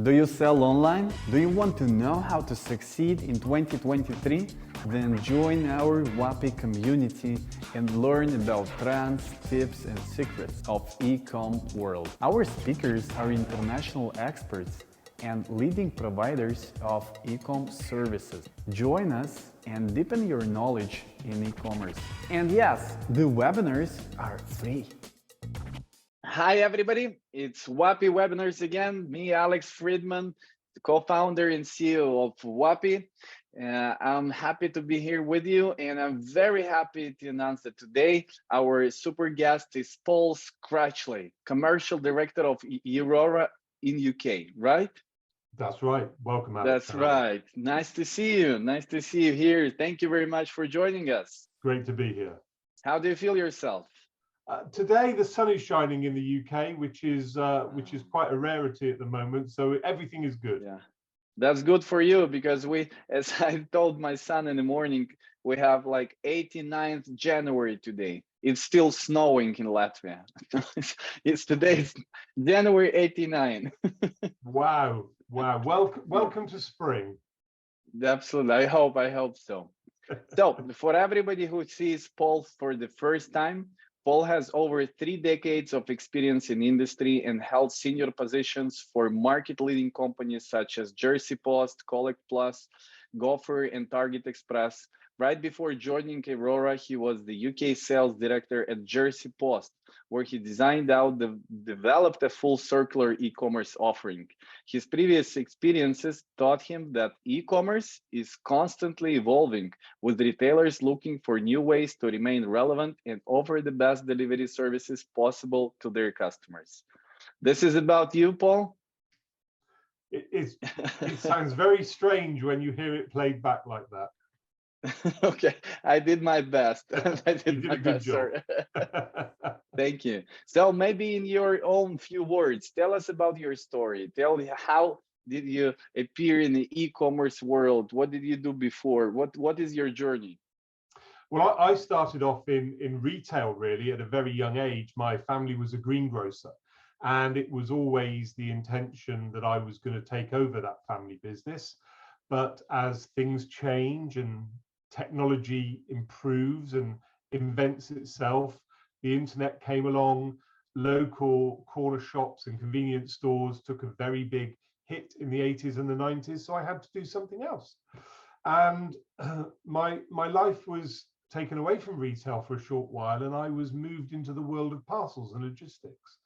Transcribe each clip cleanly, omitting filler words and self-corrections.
Do you sell online? Do you want to know how to succeed in 2023? Then join our WAPI community and learn about trends, tips and secrets of e-com world. Our speakers are international experts and leading providers of e-com services. Join us and deepen your knowledge in e-commerce. And yes, the webinars are free. Hi, everybody. It's WAPI Webinars again. Me, Alex Fridman, the co-founder and CEO of WAPI. I'm happy to be here with you, and I'm very happy to announce that today our super guest is Paul Scratchley, Commercial Director of Eurora in UK, right? That's right. Welcome, Alex. That's right. Nice to see you. Nice to see you here. Thank you very much for joining us. Great to be here. How do you feel yourself? Today the sun is shining in the UK, which is quite a rarity at the moment. So everything is good. Yeah, that's good for you because we, as I told my son in the morning, we have like 89th January today. It's still snowing in Latvia. It's January 89. Wow. Welcome to spring. Absolutely. I hope so. So for everybody who sees Paul for the first time, Paul has over 3 decades of experience in industry and held senior positions for market-leading companies such as Jersey Post, Collect Plus, Gopher, and Target Express. Right before joining Eurora, he was the UK sales director at Jersey Post, where he developed a full circular e-commerce offering. His previous experiences taught him that e-commerce is constantly evolving, with retailers looking for new ways to remain relevant and offer the best delivery services possible to their customers. This is about you, Paul? It sounds very strange when you hear it played back like that. Okay, I did my best. I did my a good best, job. Thank you. So maybe in your own few words, tell us about your story. Tell me, how did you appear in the e-commerce world? What did you do before? What is your journey? Well, I started off in retail really at a very young age. My family was a greengrocer, and it was always the intention that I was going to take over that family business. But as things change and technology improves and invents itself, the internet came along, local corner shops and convenience stores took a very big hit in the 80s and the 90s, so I had to do something else. And my life was taken away from retail for a short while, and I was moved into the world of parcels and logistics,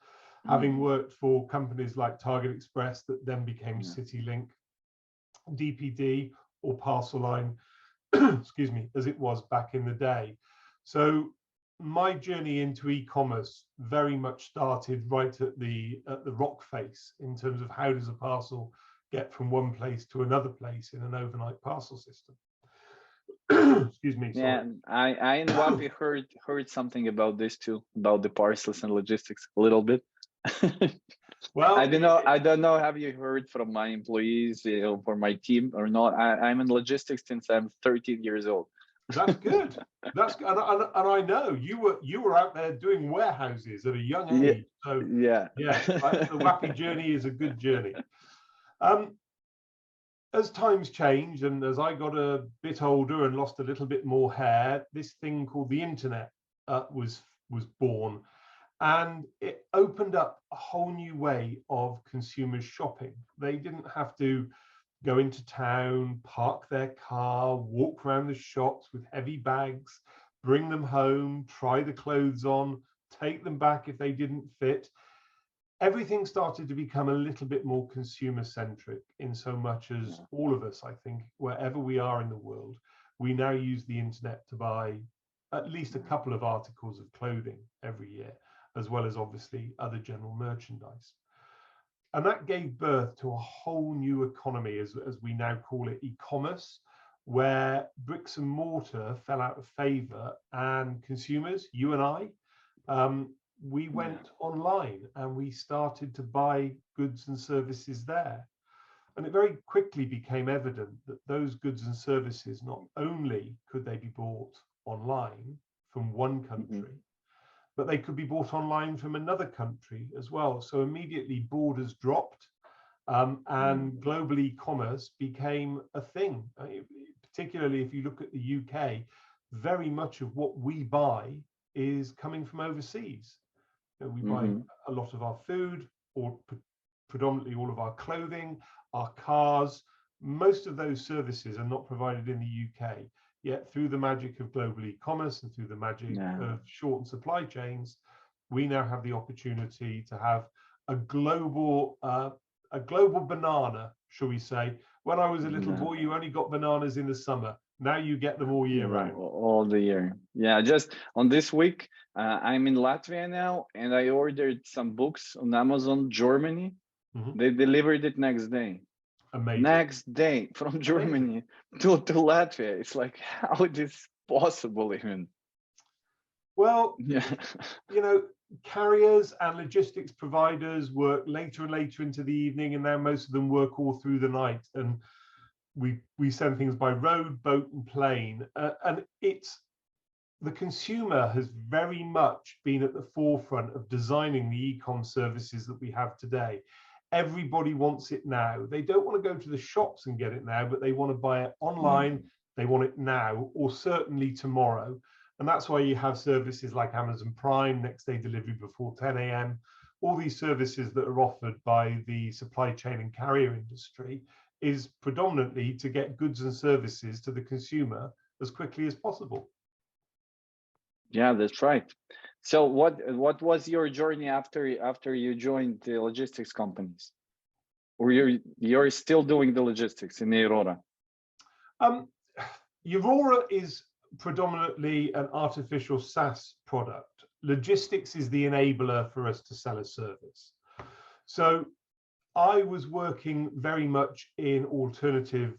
having worked for companies like Target Express that then became CityLink, DPD or Parcel Line, excuse me, as it was back in the day. So my journey into e-commerce very much started right at the rock face in terms of how does a parcel get from one place to another place in an overnight parcel system. Excuse me. Sorry. Yeah, I in WAPI heard something about this too, about the parcels and logistics a little bit. Well, I don't know. Have you heard from my employees, for my team or not? I'm in logistics since I'm 13 years old. That's good. That's good. And I know you were out there doing warehouses at a young age. So yeah, the WAPI journey is a good journey. As times changed and as I got a bit older and lost a little bit more hair, this thing called the internet was born. And it opened up a whole new way of consumers shopping. They didn't have to go into town, park their car, walk around the shops with heavy bags, bring them home, try the clothes on, take them back if they didn't fit. Everything started to become a little bit more consumer centric, in so much as all of us, I think, wherever we are in the world, we now use the internet to buy at least a couple of articles of clothing every year, as well as obviously other general merchandise. And that gave birth to a whole new economy, as we now call it, e-commerce, where bricks and mortar fell out of favor and consumers, you and I, we went online and we started to buy goods and services there. And it very quickly became evident that those goods and services, not only could they be bought online from one country, but they could be bought online from another country as well. So immediately borders dropped and global e-commerce became a thing. Particularly if you look at the UK, very much of what we buy is coming from overseas. We buy a lot of our food, or predominantly all of our clothing, our cars. Most of those services are not provided in the UK. Yet through the magic of global e-commerce and through the magic of shortened supply chains, we now have the opportunity to have a global banana, shall we say. When I was a little boy, you only got bananas in the summer. Now you get them all year round. All the year. Yeah, just on this week, I'm in Latvia now, and I ordered some books on Amazon Germany. They delivered it next day. Amazing. Next day from Germany to Latvia. It's like, how it is possible even? Well, carriers and logistics providers work later and later into the evening, and now most of them work all through the night. And we send things by road, boat, and plane. And the consumer has very much been at the forefront of designing the e-com services that we have today. Everybody wants it now. They don't want to go to the shops and get it now, but they want to buy it online. They want it now, or certainly tomorrow. And that's why you have services like Amazon Prime, next day delivery before 10 a.m. All these services that are offered by the supply chain and carrier industry is predominantly to get goods and services to the consumer as quickly as possible. Yeah, that's right. So what was your journey after you joined the logistics companies? Or you're still doing the logistics in Eurora? Eurora is predominantly an artificial SaaS product. Logistics is the enabler for us to sell a service. So I was working very much in alternative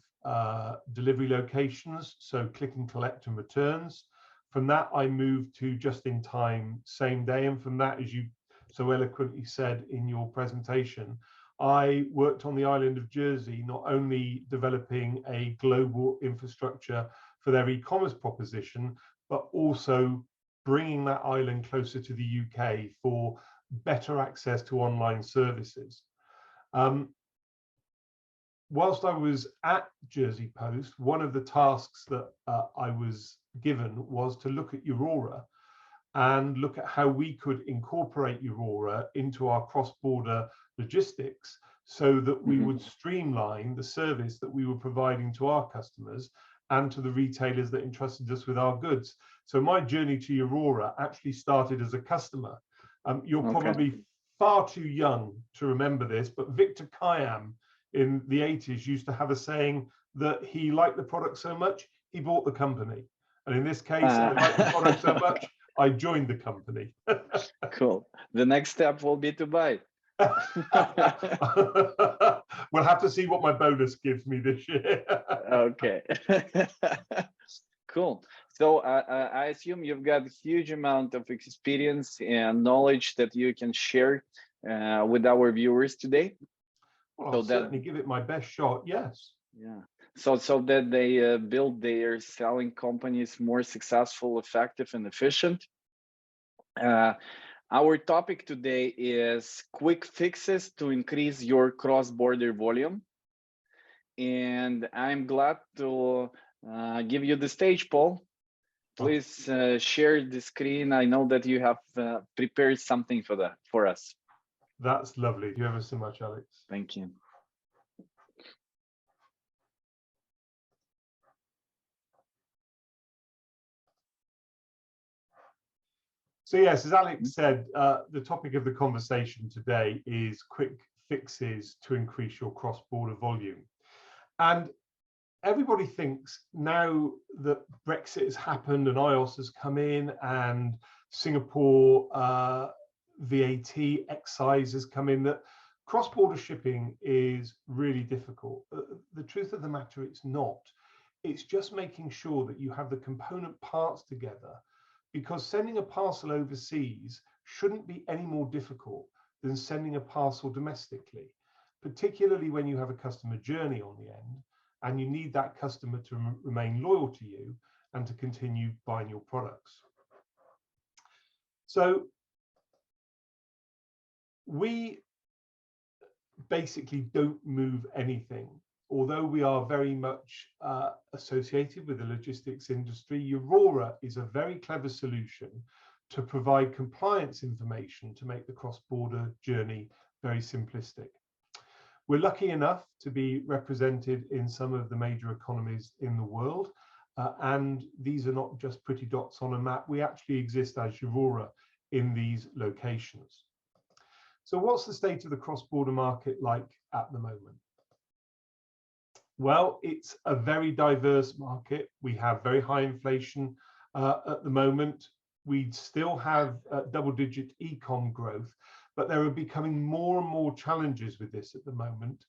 delivery locations, so click and collect and returns. From that, I moved to just-in-time, same day. And from that, as you so eloquently said in your presentation, I worked on the island of Jersey, not only developing a global infrastructure for their e-commerce proposition, but also bringing that island closer to the UK for better access to online services. Whilst I was at Jersey Post, one of the tasks that I was given was to look at Eurora and look at how we could incorporate Eurora into our cross-border logistics so that we would streamline the service that we were providing to our customers and to the retailers that entrusted us with our goods. So my journey to Eurora actually started as a customer. You're probably far too young to remember this, but Victor Kayam in the 80s used to have a saying that he liked the product so much, he bought the company. And in this case, I liked the product so much, I joined the company. Cool. The next step will be to buy. We'll have to see what my bonus gives me this year. Okay. Cool. So I assume you've got a huge amount of experience and knowledge that you can share with our viewers today. Well, I'll certainly give it my best shot, yes. Yeah. So that they build their selling companies more successful, effective, and efficient. Our topic today is quick fixes to increase your cross-border volume. And I'm glad to give you the stage, Paul. Please share the screen. I know that you have prepared something for us. That's lovely. Thank you ever so much, Alex. Thank you. So yes, as Alex said, the topic of the conversation today is quick fixes to increase your cross-border volume. And everybody thinks now that Brexit has happened and iOS has come in and Singapore VAT excise has come in, that cross-border shipping is really difficult. The truth of the matter, it's not. It's just making sure that you have the component parts together, because sending a parcel overseas shouldn't be any more difficult than sending a parcel domestically, particularly when you have a customer journey on the end and you need that customer to remain loyal to you and to continue buying your products. So we basically don't move anything. Although we are very much associated with the logistics industry, Eurora is a very clever solution to provide compliance information to make the cross-border journey very simplistic. We're lucky enough to be represented in some of the major economies in the world, and these are not just pretty dots on a map. We actually exist as Eurora in these locations. So what's the state of the cross-border market like at the moment? Well, it's a very diverse market. We have very high inflation at the moment. We still have double-digit e-com growth, but there are becoming more and more challenges with this at the moment.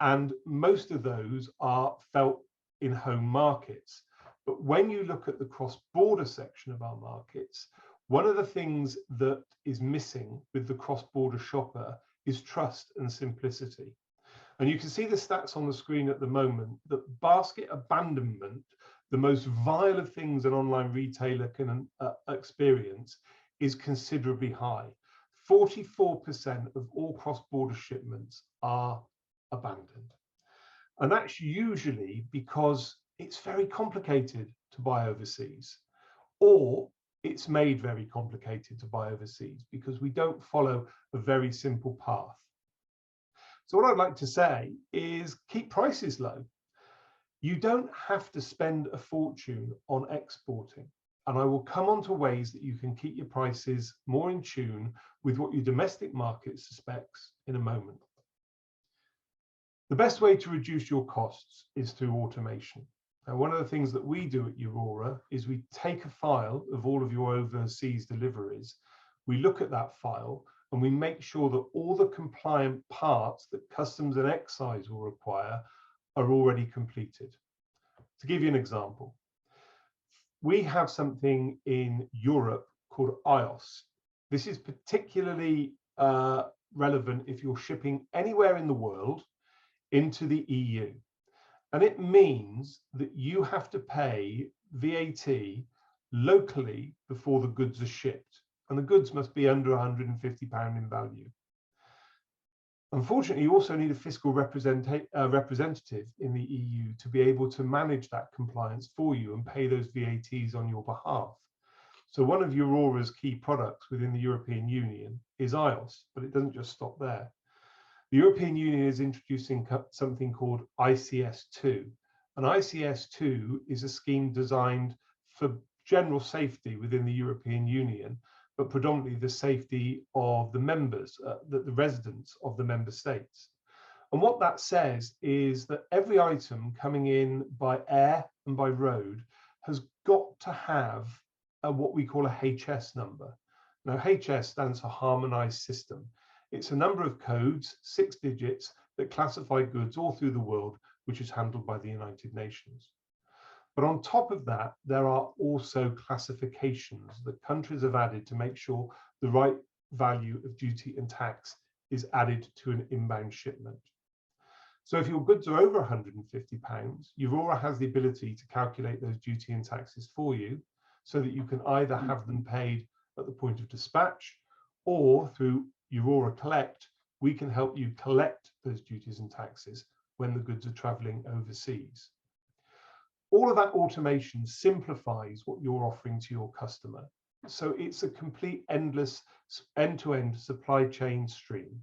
And most of those are felt in home markets. But when you look at the cross-border section of our markets, one of the things that is missing with the cross-border shopper is trust and simplicity. And you can see the stats on the screen at the moment that basket abandonment, the most vile of things an online retailer can experience, is considerably high. 44% of all cross-border shipments are abandoned. And that's usually because it's very complicated to buy overseas, or it's made very complicated to buy overseas because we don't follow a very simple path. So what I'd like to say is keep prices low. You don't have to spend a fortune on exporting. And I will come on to ways that you can keep your prices more in tune with what your domestic market suspects in a moment. The best way to reduce your costs is through automation. And one of the things that we do at Eurora is we take a file of all of your overseas deliveries, we look at that file, and we make sure that all the compliant parts that customs and excise will require are already completed. To give you an example, we have something in Europe called iOS. This is particularly relevant if you're shipping anywhere in the world into the EU. And it means that you have to pay VAT locally before the goods are shipped. And the goods must be under £150 in value. Unfortunately, you also need a fiscal representative in the EU to be able to manage that compliance for you and pay those VATs on your behalf. So one of Eurora's key products within the European Union is iOS, but it doesn't just stop there. The European Union is introducing something called ICS2. And ICS2 is a scheme designed for general safety within the European Union, but predominantly the safety of the members, the residents of the member states. And what that says is that every item coming in by air and by road has got to have what we call a HS number. Now, HS stands for Harmonized System. It's a number of codes, 6 digits, that classify goods all through the world, which is handled by the United Nations. But on top of that, there are also classifications that countries have added to make sure the right value of duty and tax is added to an inbound shipment. So if your goods are over £150, Eurora has the ability to calculate those duty and taxes for you so that you can either have them paid at the point of dispatch, or through Eurora Collect, we can help you collect those duties and taxes when the goods are traveling overseas. All of that automation simplifies what you're offering to your customer. So it's a complete endless end-to-end supply chain stream,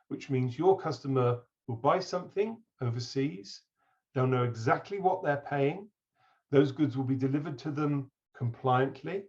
which means your customer will buy something overseas. They'll know exactly what they're paying. Those goods will be delivered to them compliantly.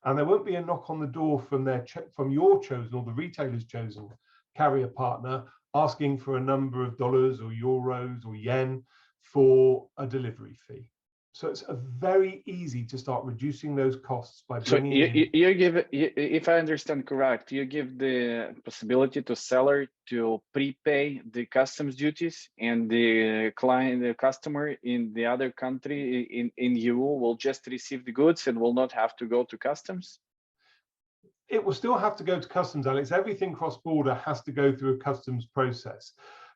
And there won't be a knock on the door from your chosen or the retailer's chosen carrier partner asking for a number of dollars or euros or yen for a delivery fee. So it's very easy to start reducing those costs by bringing you give, if I understand correct, you give the possibility to seller to prepay the customs duties, and the client, the customer in the other country in EU will just receive the goods and will not have to go to customs? It will still have to go to customs, Alex. Everything cross-border has to go through a customs process.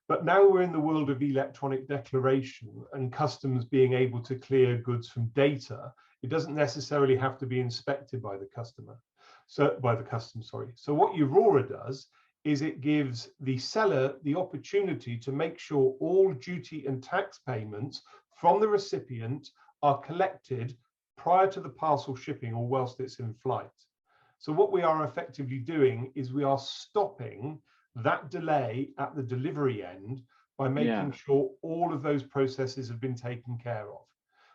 But now we're in the world of electronic declaration and customs being able to clear goods from data. It doesn't necessarily have to be inspected by the customer. So by the customs, sorry. So what Eurora does is it gives the seller the opportunity to make sure all duty and tax payments from the recipient are collected prior to the parcel shipping or whilst it's in flight. So what we are effectively doing is we are stopping that delay at the delivery end by making sure all of those processes have been taken care of.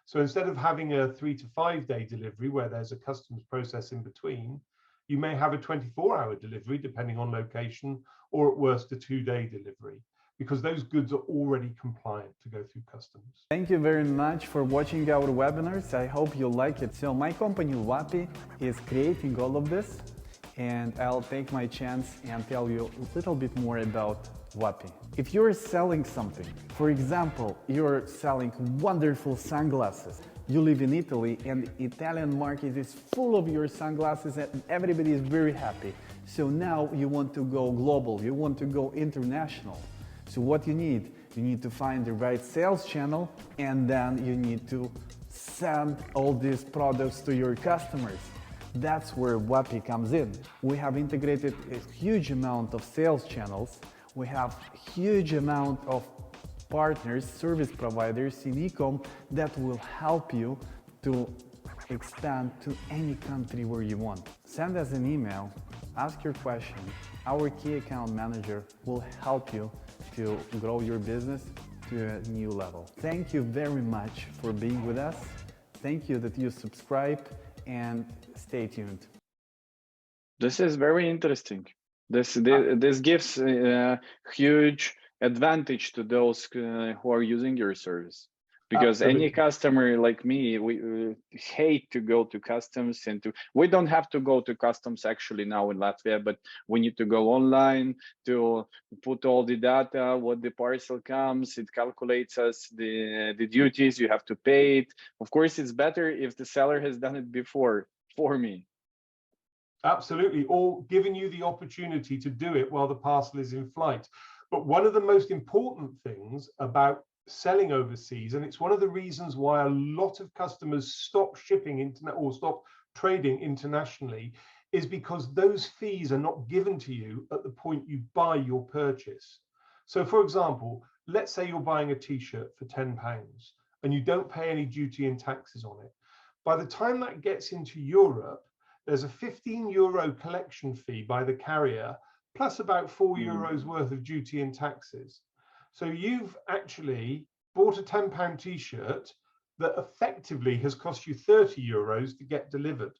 So instead of having a 3 to 5 day delivery where there's a customs process in between, you may have a 24-hour delivery depending on location, or at worst a 2-day delivery, because those goods are already compliant to go through customs. Thank you very much for watching our webinars. I hope you like it. So my company WAPI is creating all of this, and I'll take my chance and tell you a little bit more about WAPI. If you're selling something, for example, you're selling wonderful sunglasses, you live in Italy and the Italian market is full of your sunglasses and everybody is very happy. So now you want to go global, you want to go international. So what you need to find the right sales channel, and then you need to send all these products to your customers. That's where WAPI comes in. We have integrated a huge amount of sales channels. We have huge amount of partners, service providers in e-com that will help you to expand to any country where you want. Send us an email, ask your question. Our key account manager will help you to grow your business to a new level. Thank you very much for being with us. Thank you that you subscribe, and stay tuned. This is very interesting. This gives a huge advantage to those who are using your service. Because Absolutely. any customer like me, we hate to go to customs, and we don't have to go to customs actually now in Latvia, but we need to go online to put all the data, what the parcel comes, it calculates us the duties, you have to pay it. Of course, it's better if the seller has done it before for me. Absolutely, or giving you the opportunity to do it while the parcel is in flight. But one of the most important things about selling overseas, and it's one of the reasons why a lot of customers stop shipping internet or stop trading internationally, is because those fees are not given to you at the point you buy your purchase. So for example, let's say you're buying a t-shirt for £10 and you don't pay any duty and taxes on it. By the time that gets into Europe, there's a €15 collection fee by the carrier, plus about €4 worth of duty and taxes. So you've actually bought a £10 t-shirt that effectively has cost you €30 to get delivered.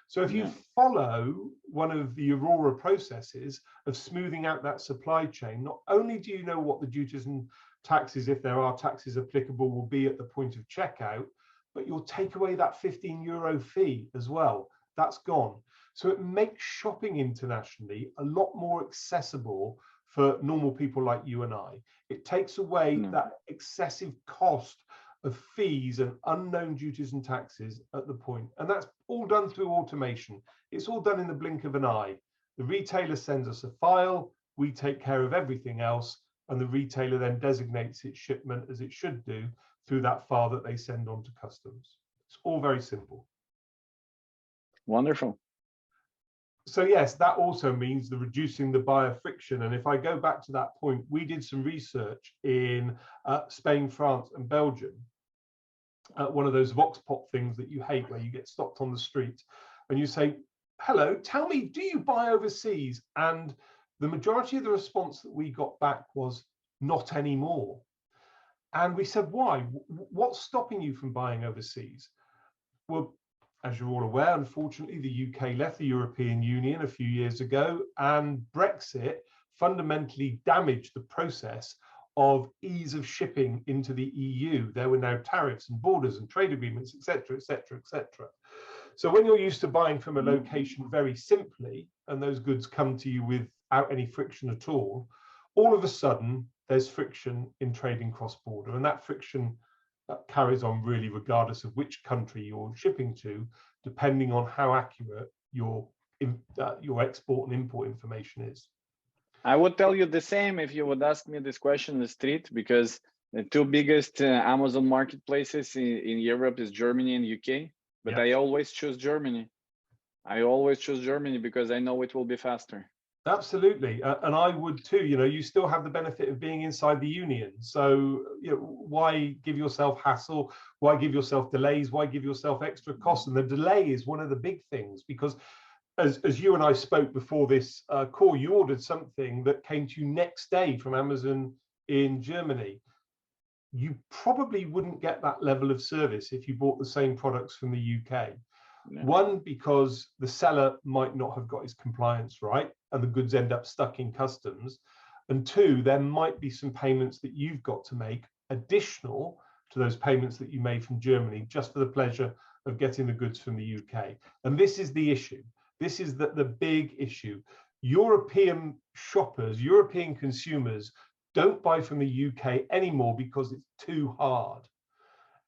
So if you follow one of the Eurora processes of smoothing out that supply chain, not only do you know what the duties and taxes, if there are taxes applicable, will be at the point of checkout, but you'll take away that €15 fee as well. That's gone. So it makes shopping internationally a lot more accessible for normal people like you and I. It takes away that excessive cost of fees and unknown duties and taxes at the point. And that's all done through automation. It's all done in the blink of an eye. The retailer sends us a file, we take care of everything else, and the retailer then designates its shipment as it should do through that file that they send on to customs. It's all very simple. Wonderful. So yes, that also means the reducing the buyer friction. And if I go back to that point, we did some research in Spain, France, and Belgium. One of those vox pop things that you hate, where you get stopped on the street and you say, hello, tell me, do you buy overseas? And the majority of the response that we got back was not anymore. And we said, why? What's stopping you from buying overseas? Well, as you're all aware, unfortunately, the UK left the European Union a few years ago, and Brexit fundamentally damaged the process of ease of shipping into the EU. There were now tariffs and borders and trade agreements, etc., etc., etc. So when you're used to buying from a location very simply, and those goods come to you without any friction at all of a sudden, there's friction in trading cross-border, and that friction carries on really regardless of which country you're shipping to, depending on how accurate your export and import information is. I would tell you the same if you would ask me this question in the street, because the two biggest Amazon marketplaces in Europe is Germany and UK, but I always choose Germany. I always choose Germany because I know it will be faster. Absolutely, and I would too. You know, you still have the benefit of being inside the union, so you know, why give yourself hassle? Why give yourself delays? Why give yourself extra costs? And the delay is one of the big things, because as you and I spoke before this call, you ordered something that came to you next day from Amazon in Germany. You probably wouldn't get that level of service if you bought the same products from the UK. Yeah. One, because the seller might not have got his compliance right and the goods end up stuck in customs. And two, there might be some payments that you've got to make additional to those payments that you made from Germany, just for the pleasure of getting the goods from the UK. And this is the issue. This is the big issue. European shoppers, European consumers don't buy from the UK anymore because it's too hard.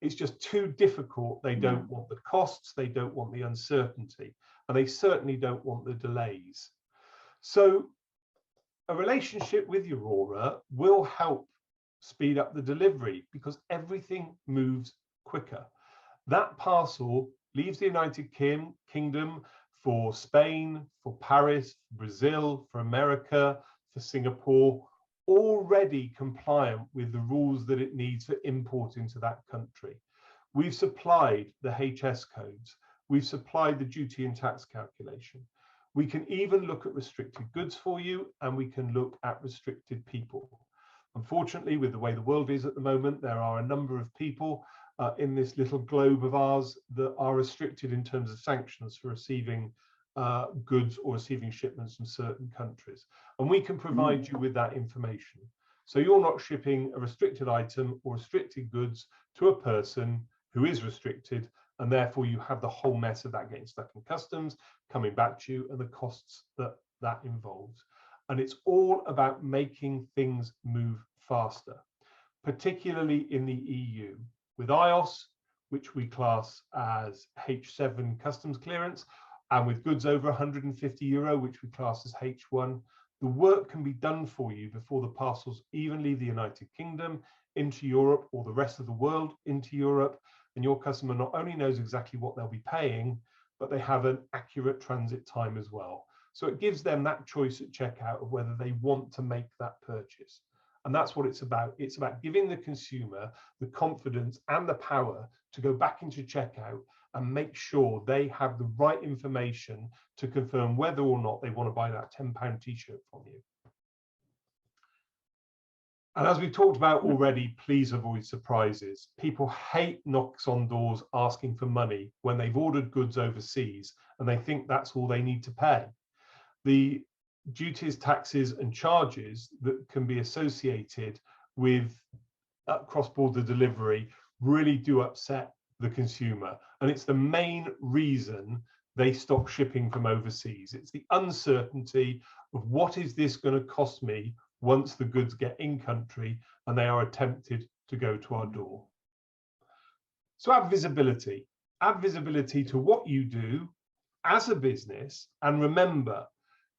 It's just too difficult. They don't want the costs, they don't want the uncertainty, and they certainly don't want the delays. So a relationship with Eurora will help speed up the delivery because everything moves quicker. That parcel leaves the United Kingdom for Spain, for Paris, Brazil, for America, for Singapore, already compliant with the rules that it needs for import into that country. We've supplied the HS codes. We've supplied the duty and tax calculation. We can even look at restricted goods for you, and we can look at restricted people. Unfortunately, with the way the world is at the moment, there are a number of people in this little globe of ours that are restricted in terms of sanctions for receiving goods or receiving shipments from certain countries. And we can provide you with that information. So you're not shipping a restricted item or restricted goods to a person who is restricted, and therefore you have the whole mess of that getting stuck in customs, coming back to you, and the costs that that involves. And it's all about making things move faster, particularly in the EU. With iOS, which we class as H7 customs clearance, and with goods over €150, which we class as H1, the work can be done for you before the parcels even leave the United Kingdom into Europe or the rest of the world into Europe. And your customer not only knows exactly what they'll be paying, but they have an accurate transit time as well. So it gives them that choice at checkout of whether they want to make that purchase. And that's what it's about. It's about giving the consumer the confidence and the power to go back into checkout and make sure they have the right information to confirm whether or not they want to buy that £10 t-shirt from you. And as we talked about already, please avoid surprises. People hate knocks on doors asking for money when they've ordered goods overseas and they think that's all they need to pay. The duties, taxes and charges that can be associated with cross-border delivery really do upset the consumer, and it's the main reason they stop shipping from overseas. It's the uncertainty of what is this going to cost me once the goods get in country and they are attempted to go to our door. So add visibility to what you do as a business, and remember,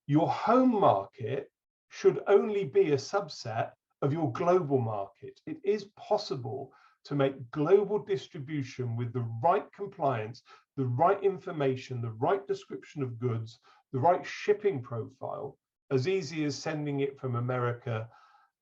your home market should only be a subset of your global market. It is possible to make global distribution with the right compliance, the right information, the right description of goods, the right shipping profile, as easy as sending it from America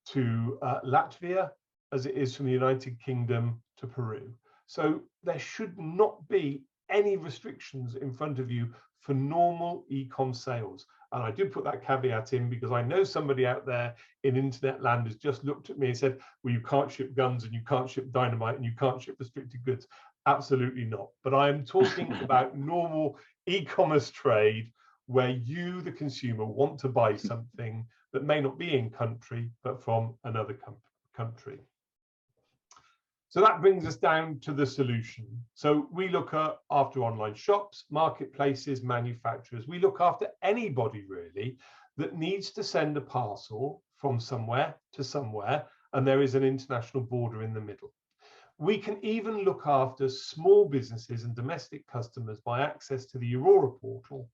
to Latvia as it is from the United Kingdom to Peru. So there should not be any restrictions in front of you for normal e-com sales. And I do put that caveat in because I know somebody out there in internet land has just looked at me and said, well, you can't ship guns and you can't ship dynamite and you can't ship restricted goods. Absolutely not. But I'm talking about normal e-commerce trade where you, the consumer, want to buy something that may not be in country, but from another country. So that brings us down to the solution. So we look after online shops, marketplaces, manufacturers. We look after anybody really that needs to send a parcel from somewhere to somewhere, and there is an international border in the middle. We can even look after small businesses and domestic customers by access to the Eurora portal,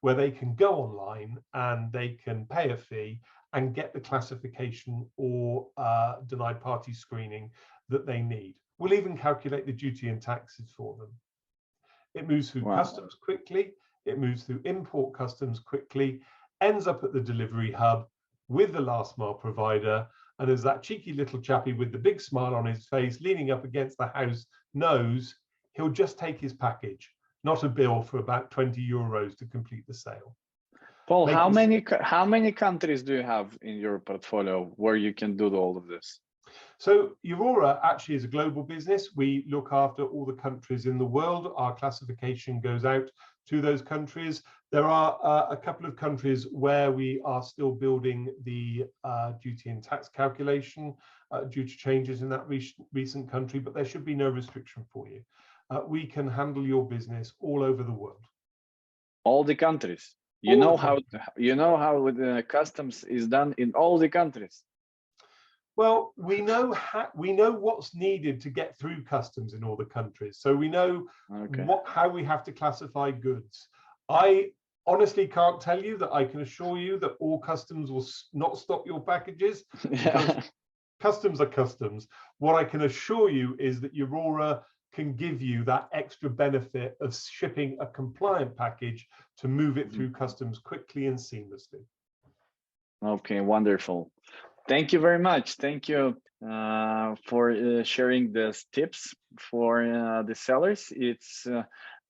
where they can go online and they can pay a fee and get the classification or denied party screening that they need. We'll even calculate the duty and taxes for them. It moves through customs quickly. It moves through import customs quickly. ends up at the delivery hub with the last mile provider. And as that cheeky little chappie with the big smile on his face leaning up against the house knows, he'll just take his package, not a bill for about 20 euros to complete the sale. Paul, how many countries do you have in your portfolio where you can do all of this? So Eurora actually is a global business. We look after all the countries in the world. Our classification goes out to those countries. There are a couple of countries where we are still building the duty and tax calculation due to changes in that recent country, but there should be no restriction for you. We can handle your business all over the world. All the countries. You know how the customs is done in all the countries. Well, we know what's needed to get through customs in all the countries. So we know how we have to classify goods. I honestly can't tell you that. I can assure you that all customs will not stop your packages. Because customs are customs. What I can assure you is that Eurora can give you that extra benefit of shipping a compliant package to move it through customs quickly and seamlessly. Okay, wonderful. Thank you very much. Thank you for sharing these tips for the sellers. It's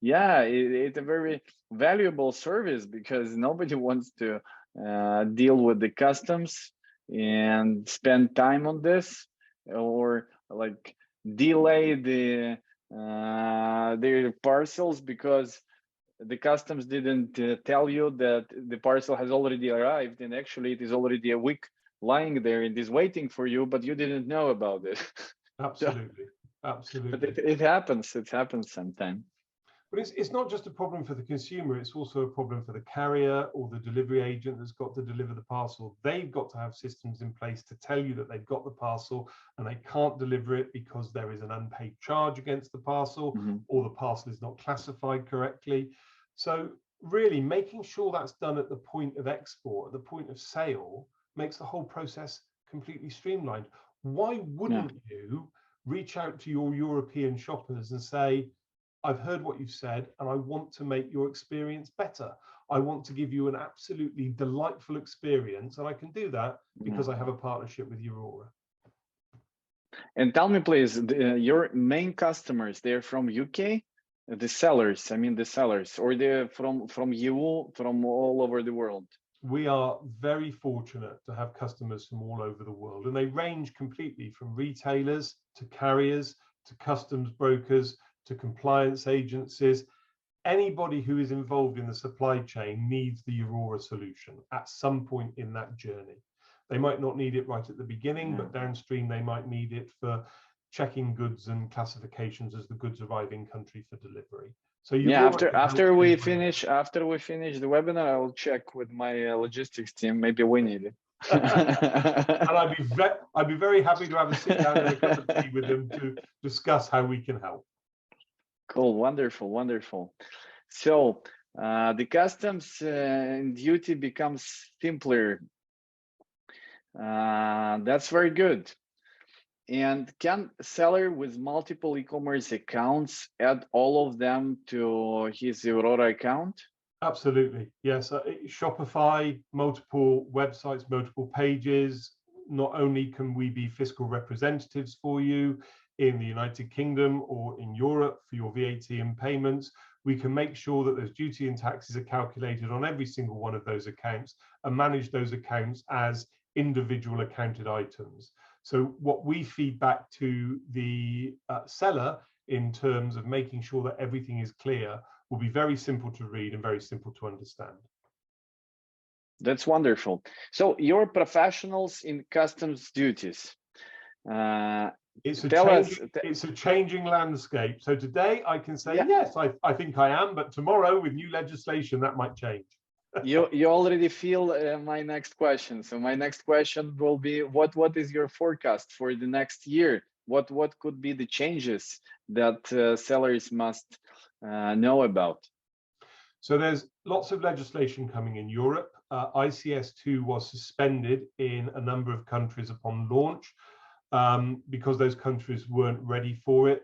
it's a very valuable service because nobody wants to deal with the customs and spend time on this, or like delay their parcels because the customs didn't tell you that the parcel has already arrived, and actually it is already a week lying there and is waiting for you, but you didn't know about it. Absolutely, absolutely. But it happens. It happens sometimes. But it's not just a problem for the consumer, it's also a problem for the carrier or the delivery agent that's got to deliver the parcel. They've got to have systems in place to tell you that they've got the parcel and they can't deliver it because there is an unpaid charge against the parcel, or the parcel is not classified correctly. So really making sure that's done at the point of export, at the point of sale, makes the whole process completely streamlined. Why wouldn't you reach out to your European shoppers and say, I've heard what you've said, and I want to make your experience better. I want to give you an absolutely delightful experience, and I can do that because I have a partnership with Eurora. And tell me, please, your main customers, they're from UK? The sellers, I mean the sellers, or they're from EU, from all over the world? We are very fortunate to have customers from all over the world, and they range completely from retailers to carriers to customs brokers to compliance agencies. Anybody who is involved in the supply chain needs the Eurora solution at some point in that journey. They might not need it right at the beginning, but downstream they might need it for checking goods and classifications as the goods arrive in country for delivery. So after we finish the webinar, I'll check with my logistics team. Maybe we need it. And I'd be very happy to have a sit down and a cup of tea with them to discuss how we can help. Cool, wonderful, wonderful. So the customs and duty becomes simpler. That's very good. And can a seller with multiple e-commerce accounts add all of them to his Eurora account? Absolutely, yes. Shopify, multiple websites, multiple pages. Not only can we be fiscal representatives for you in the United Kingdom or in Europe for your VAT and payments, we can make sure that those duty and taxes are calculated on every single one of those accounts and manage those accounts as individual accounted items. So what we feed back to the seller in terms of making sure that everything is clear will be very simple to read and very simple to understand. That's wonderful. So you're professionals in customs duties. It's a changing landscape. So today I can say, yes, I think I am, but tomorrow with new legislation, that might change. You already feel my next question. So my next question will be, what is your forecast for the next year? What could be the changes that sellers must know about? So there's lots of legislation coming in Europe. ICS2 was suspended in a number of countries upon launch because those countries weren't ready for it.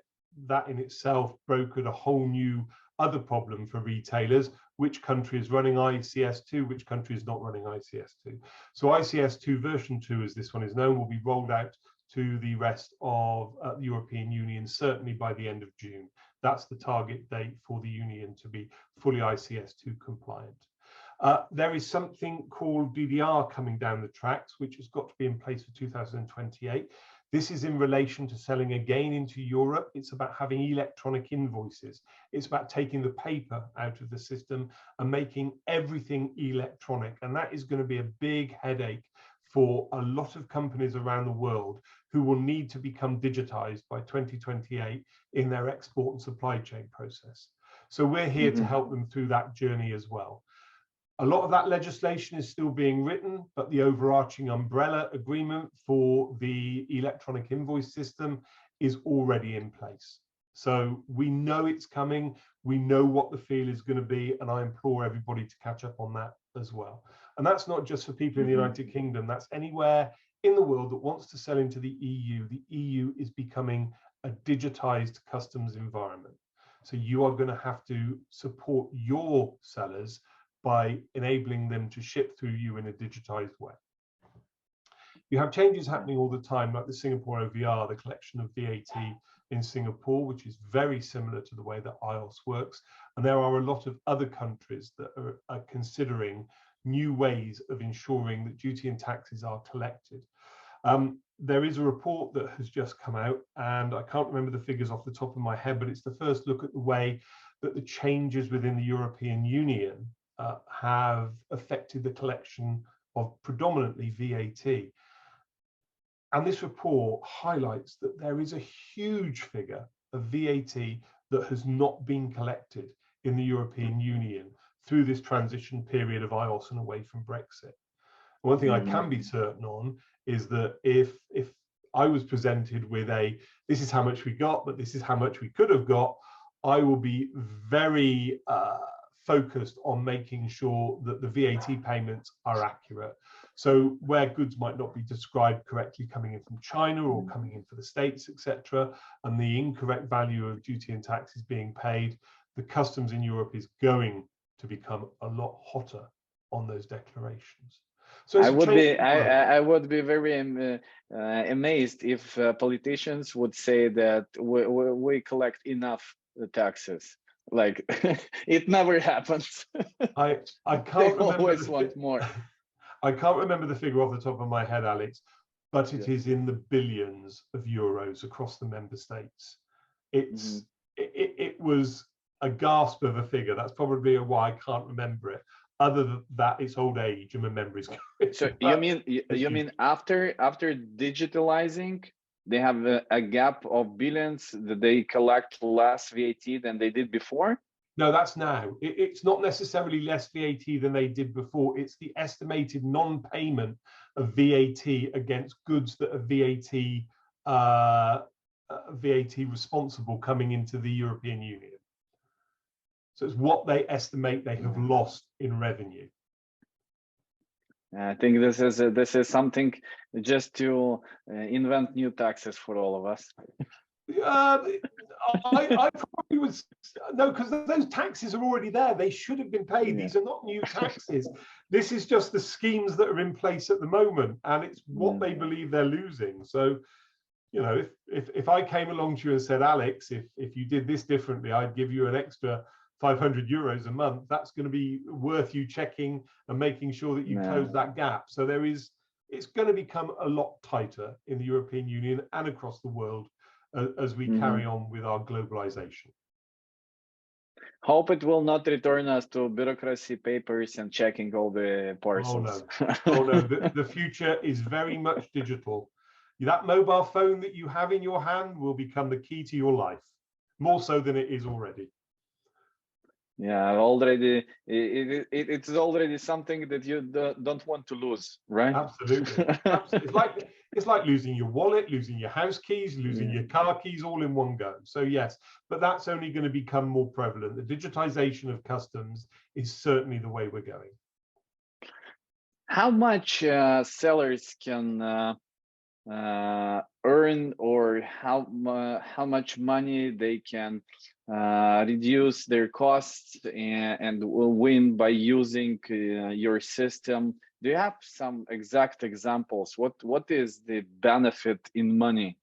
That in itself brokered a whole new other problem for retailers, which country is running ICS2, which country is not running ICS2. So ICS2 version 2, as this one is known, will be rolled out to the rest of the European Union, certainly by the end of June. That's the target date for the Union to be fully ICS2 compliant. There is something called DDR coming down the tracks, which has got to be in place for 2028. This is in relation to selling again into Europe. It's about having electronic invoices. It's about taking the paper out of the system and making everything electronic. And that is going to be a big headache for a lot of companies around the world who will need to become digitized by 2028 in their export and supply chain process. So we're here to help them through that journey as well. A lot of that legislation is still being written, but the overarching umbrella agreement for the electronic invoice system is already in place. So we know it's coming. We know what the feel is going to be, and I implore everybody to catch up on that as well. And that's not just for people in the United Kingdom. That's anywhere in the world that wants to sell into the EU. The EU is becoming a digitized customs environment. So you are going to have to support your sellers by enabling them to ship through you in a digitized way. You have changes happening all the time, like the Singapore OVR, the collection of VAT in Singapore, which is very similar to the way that IOS works. And there are a lot of other countries that are considering new ways of ensuring that duty and taxes are collected. There is a report that has just come out, and I can't remember the figures off the top of my head, but it's the first look at the way that the changes within the European Union have affected the collection of predominantly VAT. And this report highlights that there is a huge figure of VAT that has not been collected in the European Union through this transition period of IOS and away from Brexit. One thing I can be certain on is that if I was presented with this is how much we got, but this is how much we could have got, I will be very focused on making sure that the VAT payments are accurate. So where goods might not be described correctly coming in from China or coming in for the States, etc., and the incorrect value of duty and taxes being paid, the customs in Europe is going to become a lot hotter on those declarations. So I would be very amazed if politicians would say that we collect enough taxes. Like it never happens. I can't remember. Always want more. I can't remember the figure off the top of my head, Alex, but it is in the billions of euros across the member states. It's it was a gasp of a figure. That's probably why I can't remember it. Other than that, it's old age and my memory's going. So you mean after digitalizing, they have a gap of billions that they collect less VAT than they did before? No, that's now. It's not necessarily less VAT than they did before. It's the estimated non-payment of VAT against goods that are VAT responsible coming into the European Union. So it's what they estimate they have lost in revenue. I think this is something just to invent new taxes for all of us. I probably would no, because those taxes are already there. They should have been paid. These are not new taxes. This is just the schemes that are in place at the moment, and it's what they believe they're losing. So, you know, if I came along to you and said, Alex, if you did this differently, I'd give you an extra 500 euros a month, that's going to be worth you checking and making sure that you close that gap. So it's going to become a lot tighter in the European Union and across the world as we carry on with our globalization. Hope it will not return us to bureaucracy, papers, and checking all the parcels. Oh no, the future is very much digital. That mobile phone that you have in your hand will become the key to your life, more so than it is already. Yeah, already it's already something that you don't want to lose, right? Absolutely. It's like losing your wallet, losing your house keys, losing your car keys all in one go. So yes, but that's only going to become more prevalent. The digitization of customs is certainly the way we're going. How much sellers can earn, or how much money they can reduce their costs and will win by using your system. Do you have some exact examples? What is the benefit in money?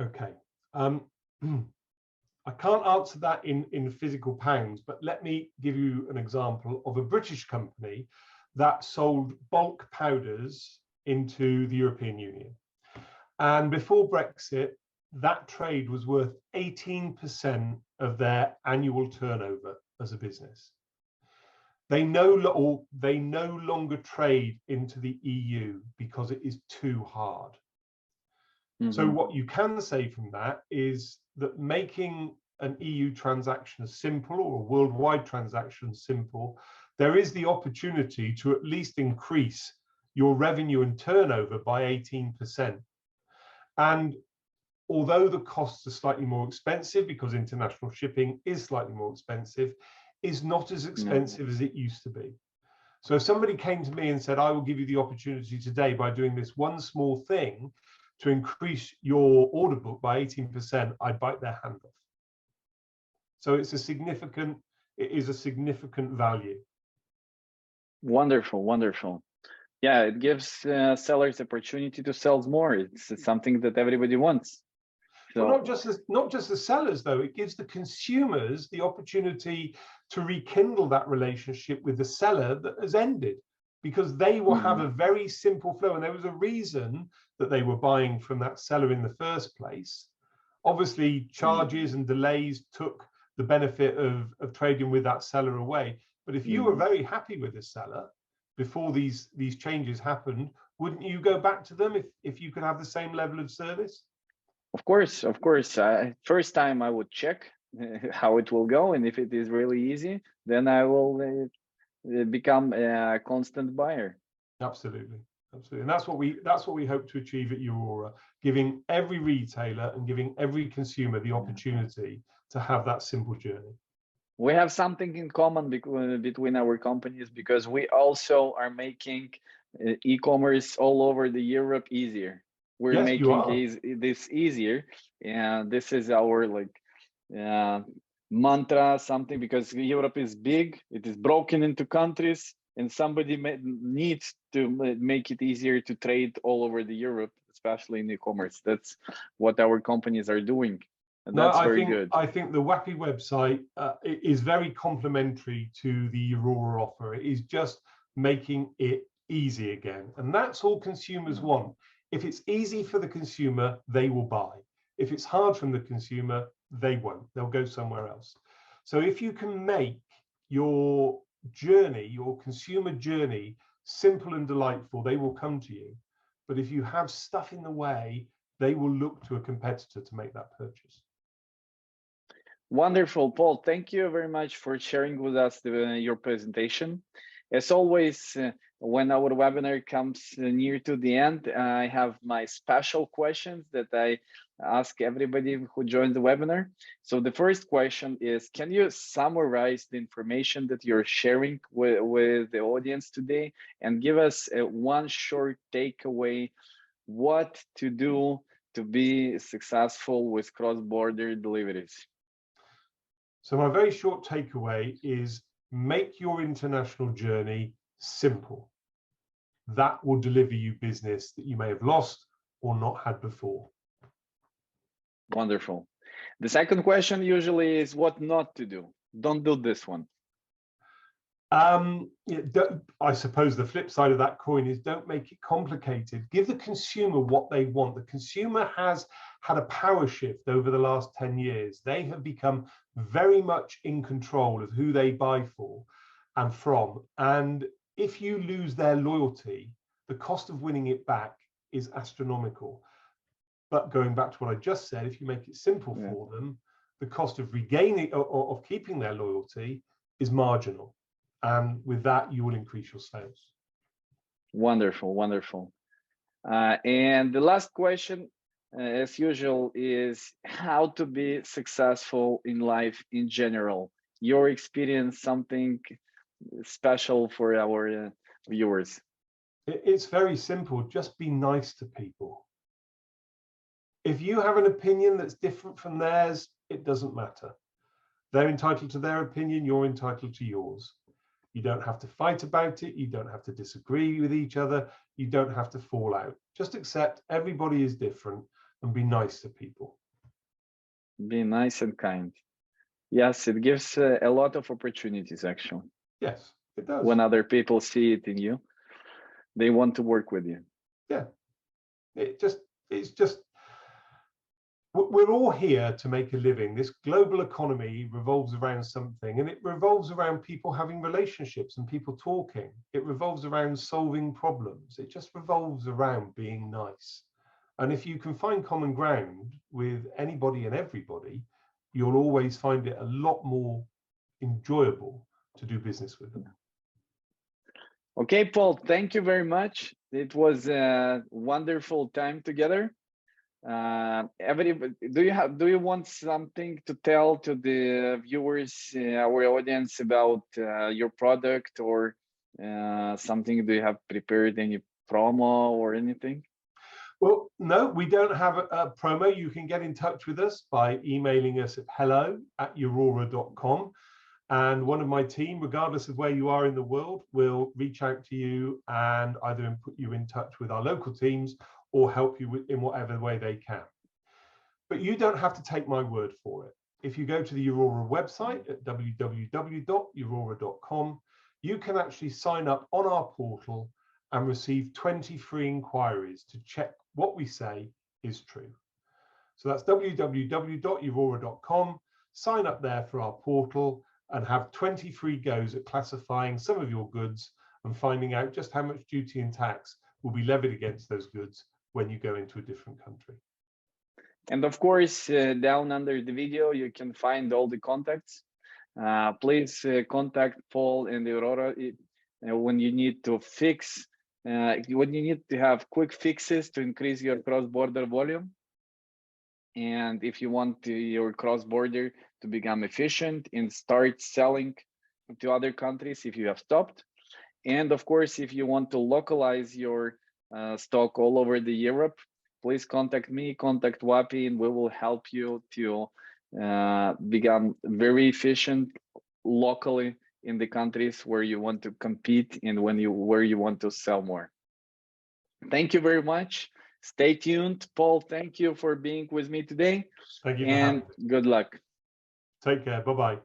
Okay. I can't answer that in physical pounds, but let me give you an example of a British company that sold bulk powders into the European Union. And before Brexit, that trade was worth 18% of their annual turnover as a business. They no longer trade into the EU because it is too hard. So what you can say from that is that making an EU transaction simple, or a worldwide transaction simple, there is the opportunity to at least increase your revenue and turnover by 18%. And although the costs are slightly more expensive because international shipping is slightly more expensive, is not as expensive as it used to be. So if somebody came to me and said, I will give you the opportunity today by doing this one small thing to increase your order book by 18%, I'd bite their hand off. So it is a significant value. Wonderful, wonderful. Yeah, it gives sellers opportunity to sell more. It's something that everybody wants. So, well, not just the sellers, though. It gives the consumers the opportunity to rekindle that relationship with the seller that has ended, because they will have a very simple flow. And there was a reason that they were buying from that seller in the first place. Obviously, charges and delays took the benefit of trading with that seller away. But if you were very happy with the seller before these changes happened, wouldn't you go back to them if you could have the same level of service? Of course. First time I would check how it will go, and if it is really easy, then I will become a constant buyer. Absolutely, absolutely, and that's what we hope to achieve at Eurora, giving every retailer and giving every consumer the opportunity to have that simple journey. We have something in common between our companies, because we also are making e-commerce all over the Europe easier. We're making this easier, and this is our mantra, something, because Europe is big, it is broken into countries, and somebody needs to make it easier to trade all over the Europe, especially in e-commerce. That's what our companies are doing. And that's very good. I think the WAPI website is very complementary to the Eurora offer. It is just making it easy again. And that's all consumers want. If it's easy for the consumer, they will buy. If it's hard from the consumer, they won't. They'll go somewhere else. So if you can make your journey, your consumer journey, simple and delightful, they will come to you. But if you have stuff in the way, they will look to a competitor to make that purchase. Wonderful, Paul. Thank you very much for sharing with us your presentation. As always, when our webinar comes near to the end, I have my special questions that I ask everybody who joins the webinar. So the first question is, can you summarize the information that you're sharing with the audience today, and give us one short takeaway, what to do to be successful with cross-border deliveries? So my very short takeaway is, make your international journey simple. That will deliver you business that you may have lost or not had before. Wonderful. The second question usually is what not to do. Don't do this one. I suppose the flip side of that coin is, don't make it complicated. Give the consumer what they want. The consumer has had a power shift over the last 10 years. They have become very much in control of who they buy for and from. And if you lose their loyalty, the cost of winning it back is astronomical. But going back to what I just said, if you make it simple for them, the cost of regaining or of keeping their loyalty is marginal. And with that, you will increase your sales. Wonderful, wonderful. And the last question, as usual, is how to be successful in life in general. Your experience, something special for our viewers. It's very simple. Just be nice to people. If you have an opinion that's different from theirs, it doesn't matter. They're entitled to their opinion, you're entitled to yours. You don't have to fight about it, you don't have to disagree with each other, you don't have to fall out. Just accept everybody is different and be nice to people. Be nice and kind. Yes, it gives a lot of opportunities, actually. Yes, it does. When other people see it in you, they want to work with you. Yeah, it's just, we're all here to make a living. This global economy revolves around something, and it revolves around people having relationships and people talking. It revolves around solving problems. It just revolves around being nice. And if you can find common ground with anybody and everybody, you'll always find it a lot more enjoyable to do business with them. Okay, Paul, thank you very much. It was a wonderful time together. Everybody, do you want something to tell to the viewers, our audience, about your product, or something? Do you have prepared any promo or anything? Well, no, we don't have a promo. You can get in touch with us by emailing us at hello@eurora.com. And one of my team, regardless of where you are in the world, will reach out to you and either put you in touch with our local teams or help you in whatever way they can. But you don't have to take my word for it. If you go to the Eurora website at www.eurora.com, you can actually sign up on our portal and receive 20 free inquiries to check what we say is true. So that's www.eurora.com. Sign up there for our portal and have 20 free goes at classifying some of your goods and finding out just how much duty and tax will be levied against those goods when you go into a different country. And of course, down under the video, you can find all the contacts. Please contact Paul and Aurora when you need to fix, when you need to have quick fixes to increase your cross-border volume. And if you want your cross-border to become efficient and start selling to other countries if you have stopped. And of course, if you want to localize your stock all over the Europe, please contact me, contact WAPI, and we will help you to become very efficient locally in the countries where you want to compete and where you want to sell more. Thank you very much. Stay tuned. Paul, thank you for being with me today. Thank you. And good luck. Take care. Bye-bye.